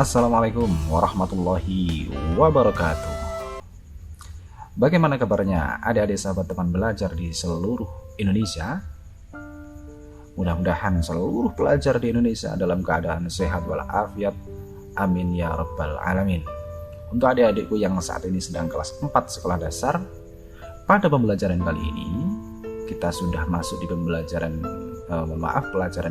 Assalamualaikum warahmatullahi wabarakatuh. Bagaimana kabarnya adik-adik sahabat teman belajar di seluruh Indonesia? Mudah-mudahan seluruh pelajar di Indonesia dalam keadaan sehat walafiat. Amin ya rabbal alamin. Untuk adik-adikku yang saat ini sedang kelas 4 sekolah dasar, pada pembelajaran kali ini kita sudah masuk di pelajaran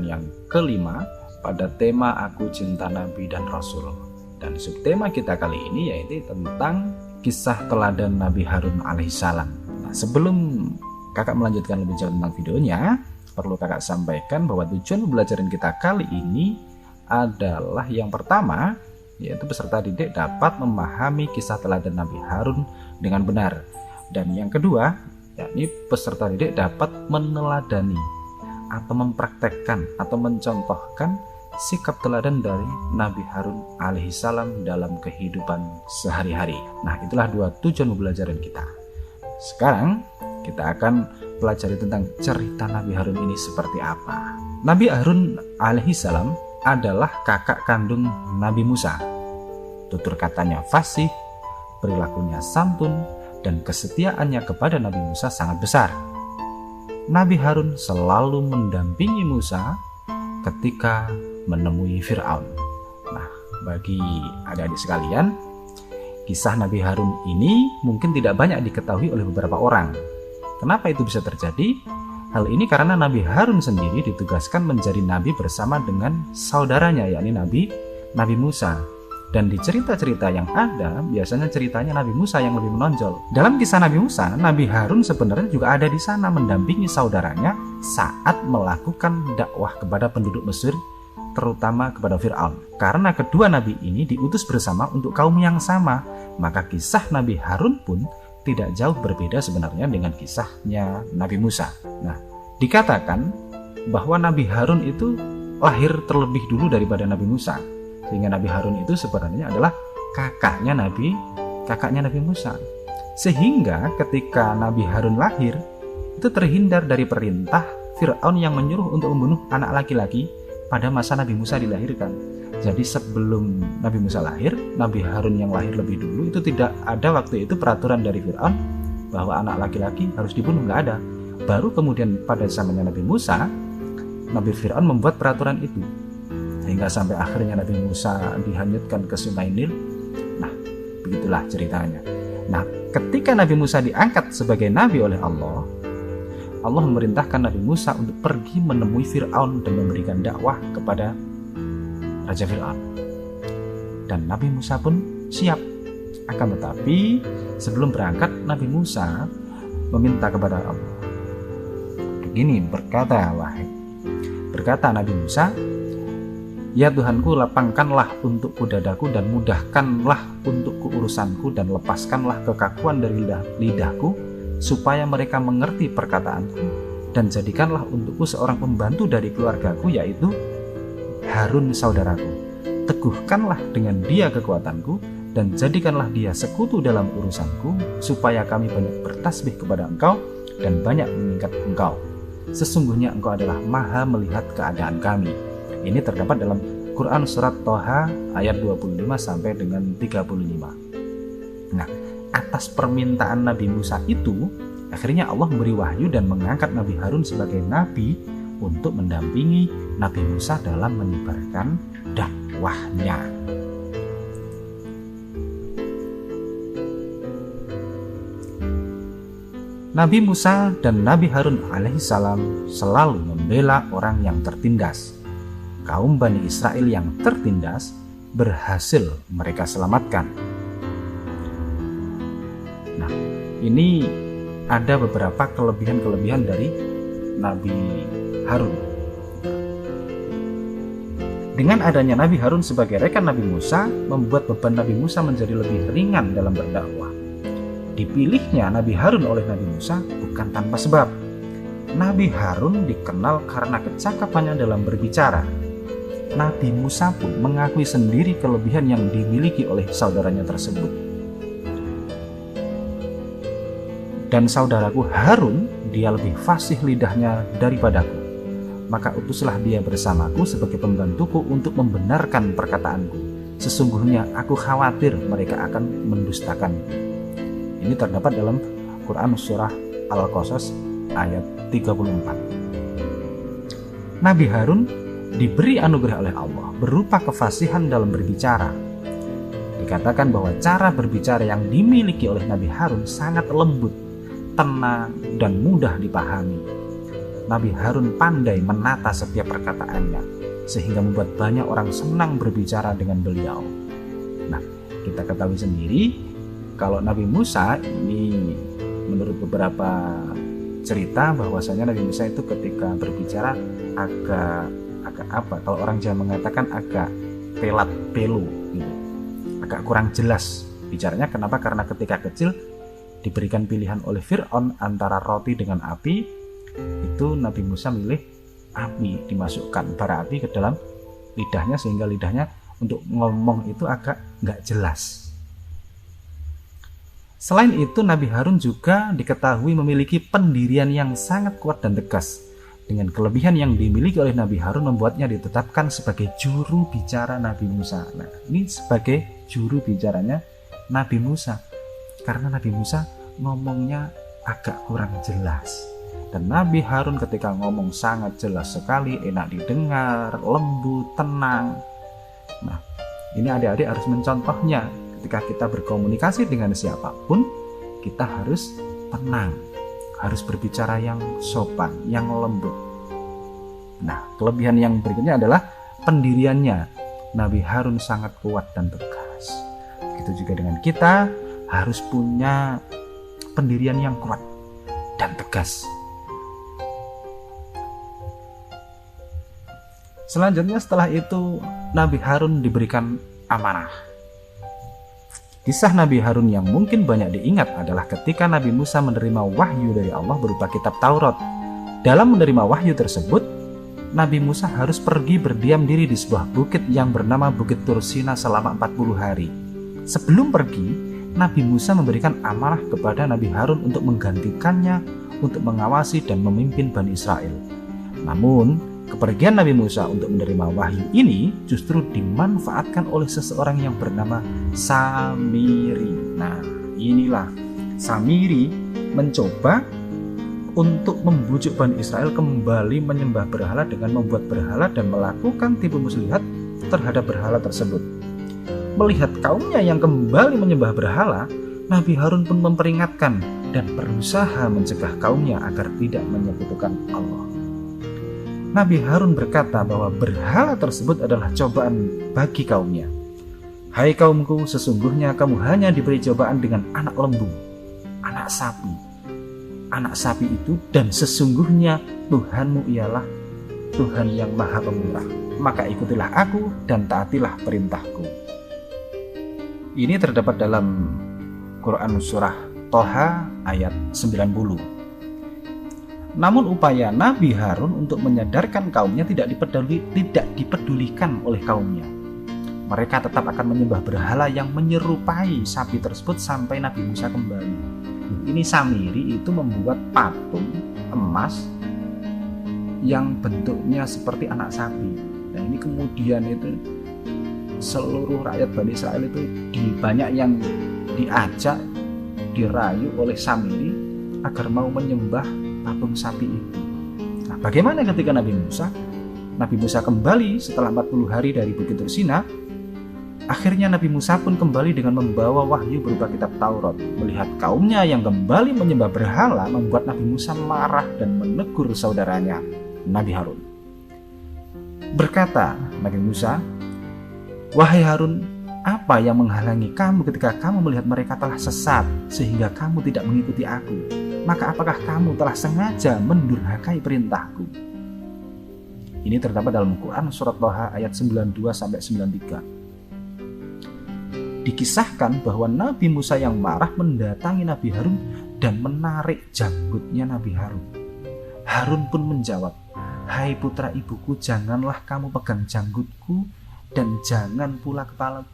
yang kelima pada tema Aku Cinta Nabi dan Rasul. Dan subtema kita kali ini yaitu tentang kisah teladan Nabi Harun alaihissalam. Nah, sebelum kakak melanjutkan lebih jauh tentang videonya, perlu kakak sampaikan bahwa tujuan pembelajaran kita kali ini adalah yang pertama, yaitu peserta didik dapat memahami kisah teladan Nabi Harun dengan benar. Dan yang kedua, yakni peserta didik dapat meneladani atau mempraktekkan atau mencontohkan sikap teladan dari Nabi Harun alaihissalam dalam kehidupan sehari-hari. Nah, itulah dua tujuan pembelajaran kita. Sekarang kita akan pelajari tentang cerita Nabi Harun ini seperti apa. Nabi Harun alaihissalam adalah kakak kandung Nabi Musa. Tutur katanya fasih, perilakunya santun, dan kesetiaannya kepada Nabi Musa sangat besar. Nabi Harun selalu mendampingi Musa ketika menemui Fir'aun. Nah, bagi adik-adik sekalian, kisah Nabi Harun ini mungkin tidak banyak diketahui oleh beberapa orang. Kenapa itu bisa terjadi? Hal ini karena Nabi Harun sendiri ditugaskan menjadi nabi bersama dengan saudaranya, yakni Nabi Musa. Dan di cerita-cerita yang ada, biasanya ceritanya Nabi Musa yang lebih menonjol. Dalam kisah Nabi Musa, Nabi Harun sebenarnya juga ada di sana mendampingi saudaranya saat melakukan dakwah kepada penduduk Mesir, terutama kepada Fir'aun. Karena kedua nabi ini diutus bersama untuk kaum yang sama, maka kisah Nabi Harun pun tidak jauh berbeda sebenarnya dengan kisahnya Nabi Musa. Nah, dikatakan bahwa Nabi Harun itu lahir terlebih dulu daripada Nabi Musa. Sehingga Nabi Harun itu sebenarnya adalah kakaknya Nabi Musa. Sehingga ketika Nabi Harun lahir, itu terhindar dari perintah Fir'aun yang menyuruh untuk membunuh anak laki-laki pada masa Nabi Musa dilahirkan. Jadi sebelum Nabi Musa lahir, Nabi Harun yang lahir lebih dulu, itu tidak ada waktu itu peraturan dari Fir'aun bahwa anak laki-laki harus dibunuh, nggak ada. Baru kemudian pada zamannya Nabi Musa, Nabi Fir'aun membuat peraturan itu. Sehingga sampai akhirnya Nabi Musa dihanyutkan ke Sungai Nil. Nah, begitulah ceritanya. Nah, ketika Nabi Musa diangkat sebagai nabi oleh Allah, Allah memerintahkan Nabi Musa untuk pergi menemui Fir'aun dan memberikan dakwah kepada Raja Fir'aun. Dan Nabi Musa pun siap. Akan tetapi sebelum berangkat, Nabi Musa meminta kepada Allah. Begini berkata Nabi Musa, "Ya Tuhanku, lapangkanlah untukku dadaku dan mudahkanlah untukku urusanku dan lepaskanlah kekakuan dari lidahku supaya mereka mengerti perkataanku dan jadikanlah untukku seorang pembantu dari keluargaku yaitu Harun saudaraku. Teguhkanlah dengan dia kekuatanku dan jadikanlah dia sekutu dalam urusanku supaya kami banyak bertasbih kepada engkau dan banyak mengingat engkau. Sesungguhnya engkau adalah maha melihat keadaan kami." Ini terdapat dalam Quran surat Toha ayat 25 sampai dengan 35. Nah, atas permintaan Nabi Musa itu, akhirnya Allah memberi wahyu dan mengangkat Nabi Harun sebagai nabi untuk mendampingi Nabi Musa dalam menyebarkan dakwahnya. Nabi Musa dan Nabi Harun alaihissalam selalu membela orang yang tertindas. Kaum Bani Israel yang tertindas berhasil mereka selamatkan. Nah, ini ada beberapa kelebihan-kelebihan dari Nabi Harun. Dengan adanya Nabi Harun sebagai rekan Nabi Musa, membuat beban Nabi Musa menjadi lebih ringan dalam berdakwah. Dipilihnya Nabi Harun oleh Nabi Musa bukan tanpa sebab. Nabi Harun dikenal karena kecakapannya dalam berbicara. Nabi Musa pun mengakui sendiri kelebihan yang dimiliki oleh saudaranya tersebut. Dan saudaraku Harun, dia lebih fasih lidahnya daripadaku. Maka utuslah dia bersamaku sebagai pembantuku untuk membenarkan perkataanku. sesungguhnya aku khawatir mereka akan mendustakan. Ini terdapat dalam Quran surah Al-Qasas ayat 34. Nabi Harun diberi anugerah oleh Allah berupa kefasihan dalam berbicara. Dikatakan bahwa cara berbicara yang dimiliki oleh Nabi Harun sangat lembut, tenang, dan mudah dipahami. Nabi Harun pandai menata setiap perkataannya, sehingga membuat banyak orang senang berbicara dengan beliau. Nah, kita ketahui sendiri kalau Nabi Musa ini, menurut beberapa cerita, bahwasanya Nabi Musa itu ketika berbicara agak apa? Kalau orang Jawa mengatakan agak pelat pelu, gitu. Agak kurang jelas bicaranya. Kenapa? Karena ketika kecil diberikan pilihan oleh Fir'aun antara roti dengan api. Itu Nabi Musa milih api, dimasukkan bara api ke dalam lidahnya sehingga lidahnya untuk ngomong itu agak nggak jelas. Selain itu, Nabi Harun juga diketahui memiliki pendirian yang sangat kuat dan tegas. Dengan kelebihan yang dimiliki oleh Nabi Harun membuatnya ditetapkan sebagai juru bicara Nabi Musa. Nah, ini sebagai juru bicaranya Nabi Musa, karena Nabi Musa ngomongnya agak kurang jelas. Dan Nabi Harun ketika ngomong sangat jelas sekali, enak didengar, lembut, tenang. Nah, ini adik-adik harus mencontohnya. Ketika kita berkomunikasi dengan siapapun, kita harus tenang, harus berbicara yang sopan, yang lembut. Nah, kelebihan yang berikutnya adalah pendiriannya. Nabi Harun sangat kuat dan tegas. Begitu juga dengan kita, harus punya pendirian yang kuat dan tegas. Selanjutnya setelah itu Nabi Harun diberikan amanah. Kisah Nabi Harun yang mungkin banyak diingat adalah ketika Nabi Musa menerima wahyu dari Allah berupa kitab Taurat. Dalam menerima wahyu tersebut, Nabi Musa harus pergi berdiam diri di sebuah bukit yang bernama Bukit Tursina selama 40 hari. Sebelum pergi, Nabi Musa memberikan amanah kepada Nabi Harun untuk menggantikannya untuk mengawasi dan memimpin Bani Israel. Namun, kepergian Nabi Musa untuk menerima wahyu ini justru dimanfaatkan oleh seseorang yang bernama Samiri. Nah, inilah Samiri mencoba untuk membujuk Bani Israel kembali menyembah berhala dengan membuat berhala dan melakukan tipu muslihat terhadap berhala tersebut. Melihat kaumnya yang kembali menyembah berhala, Nabi Harun pun memperingatkan dan berusaha mencegah kaumnya agar tidak menyekutukan Allah. Nabi Harun berkata bahwa berhala tersebut adalah cobaan bagi kaumnya. Hai kaumku, sesungguhnya kamu hanya diberi cobaan dengan anak lembu, anak sapi. Anak sapi itu, dan sesungguhnya Tuhanmu ialah Tuhan yang Maha Pemurah. Maka ikutilah aku dan taatilah perintahku. Ini terdapat dalam Quran surah Toha ayat 90. Namun upaya Nabi Harun untuk menyadarkan kaumnya tidak dipedulikan oleh kaumnya. Mereka tetap akan menyembah berhala yang menyerupai sapi tersebut sampai Nabi Musa kembali. Ini Samiri itu membuat patung emas yang bentuknya seperti anak sapi. Nah, ini kemudian itu seluruh rakyat Bani Israel itu banyak yang diajak, dirayu oleh Samiri agar mau menyembah patung sapi itu. Nah, bagaimana ketika Nabi Musa? Nabi Musa kembali setelah 40 hari dari Bukit Tursina. Akhirnya Nabi Musa pun kembali dengan membawa wahyu berupa kitab Taurat. Melihat kaumnya yang kembali menyembah berhala membuat Nabi Musa marah dan menegur saudaranya, Nabi Harun. Berkata Nabi Musa, "Wahai Harun, apa yang menghalangi kamu ketika kamu melihat mereka telah sesat sehingga kamu tidak mengikuti aku? Maka apakah kamu telah sengaja mendurhakai perintahku?" Ini terdapat dalam Quran surat Toha ayat 92-93. Dikisahkan bahwa Nabi Musa yang marah mendatangi Nabi Harun dan menarik janggutnya Nabi Harun. Harun pun menjawab, "Hai putra ibuku, janganlah kamu pegang janggutku dan jangan pula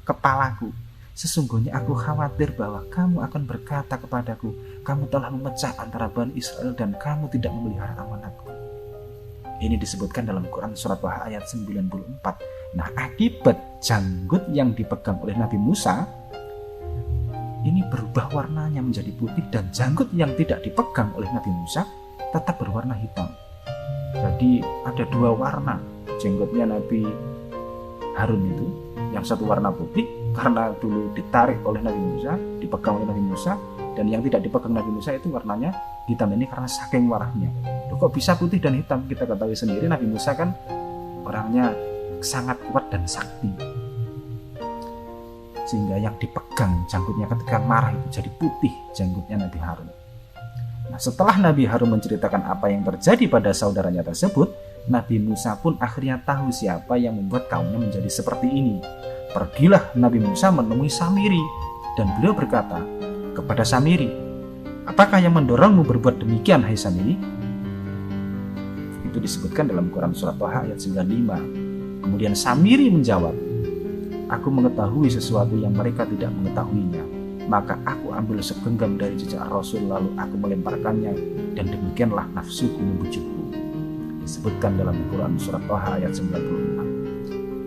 kepalaku. Sesungguhnya aku khawatir bahwa kamu akan berkata kepadaku, kamu telah memecah antara Bani Israel dan kamu tidak memelihara amanatku." Ini disebutkan dalam Quran surat Thaha ayat 94. Nah, akibat janggut yang dipegang oleh Nabi Musa ini berubah warnanya menjadi putih, dan janggut yang tidak dipegang oleh Nabi Musa tetap berwarna hitam. Jadi ada dua warna jenggotnya Nabi Harun itu. Yang satu warna putih karena dulu ditarik oleh Nabi Musa, dipegang oleh Nabi Musa, dan yang tidak dipegang Nabi Musa itu warnanya hitam. Ini karena saking marahnya. Loh, kok bisa putih dan hitam? Kita ketahui sendiri Nabi Musa kan orangnya sangat kuat dan sakti, sehingga yang dipegang janggutnya ketika marah itu jadi putih janggutnya Nabi Harun. Nah, setelah Nabi Harun menceritakan apa yang terjadi pada saudaranya tersebut, Nabi Musa pun akhirnya tahu siapa yang membuat kaumnya menjadi seperti ini. Pergilah Nabi Musa menemui Samiri, dan beliau berkata kepada Samiri, "Apakah yang mendorongmu berbuat demikian, hai Samiri?" Itu disebutkan dalam Quran surat Thaha ayat 95. Kemudian Samiri menjawab, "Aku mengetahui sesuatu yang mereka tidak mengetahuinya. Maka aku ambil segenggam dari jejak Rasul, lalu aku melemparkannya, dan demikianlah nafsuku membujukku." Disebutkan dalam Quran surat Thaha ayat 96.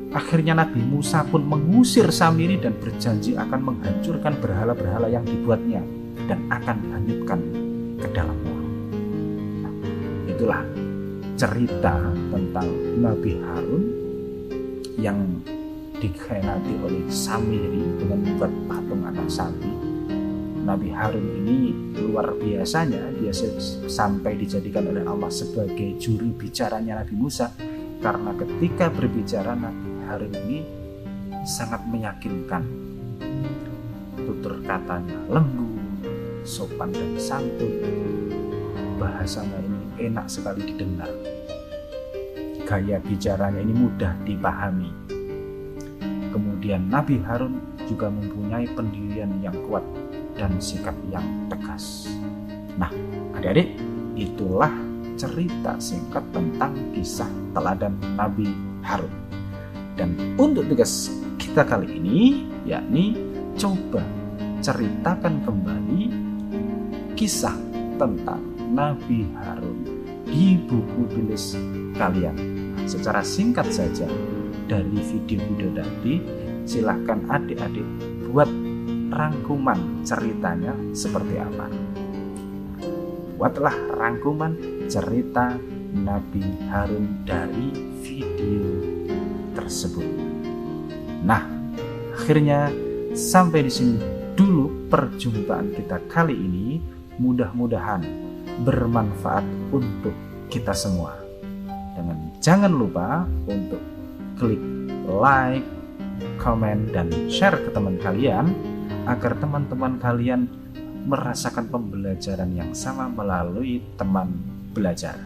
Akhirnya Nabi Musa pun mengusir Samiri dan berjanji akan menghancurkan berhala-berhala yang dibuatnya dan akan dihanyutkan ke dalam laut. Nah, itulah cerita tentang Nabi Harun yang dikhianati oleh Samiri dengan membuat patung anak sapi. Nabi Harun ini luar biasanya, dia sampai dijadikan oleh Allah sebagai juru bicaranya Nabi Musa, karena ketika berbicara Nabi Harun ini sangat meyakinkan. Tutur katanya lembut, sopan dan santun, bahasanya ini enak sekali didengar, gaya bicaranya ini mudah dipahami. Kemudian Nabi Harun juga mempunyai pendirian yang kuat dan sikap yang tegas. Nah, adik-adik, itulah cerita singkat tentang kisah teladan Nabi Harun. Dan untuk tugas kita kali ini, yakni coba ceritakan kembali kisah tentang Nabi Harun di buku tulis kalian. Secara singkat saja dari video tadi, silahkan adik-adik buat rangkuman ceritanya seperti apa. Buatlah rangkuman cerita Nabi Harun dari video tersebut. Nah, akhirnya sampai di sini dulu perjumpaan kita kali ini. Mudah-mudahan bermanfaat untuk kita semua. Dan jangan lupa untuk klik like, komen, dan share ke teman kalian agar teman-teman kalian merasakan pembelajaran yang sama melalui teman belajar.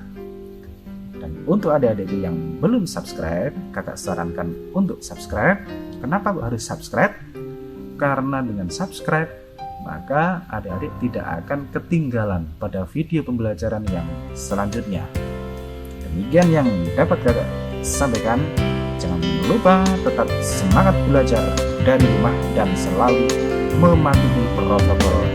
Dan untuk adik-adik yang belum subscribe, kakak sarankan untuk subscribe. Kenapa harus subscribe? Karena dengan subscribe maka adik-adik tidak akan ketinggalan pada video pembelajaran yang selanjutnya. Demikian yang dapat kakak sampaikan. Jangan lupa tetap semangat belajar dari rumah dan selalu mematuhi protokol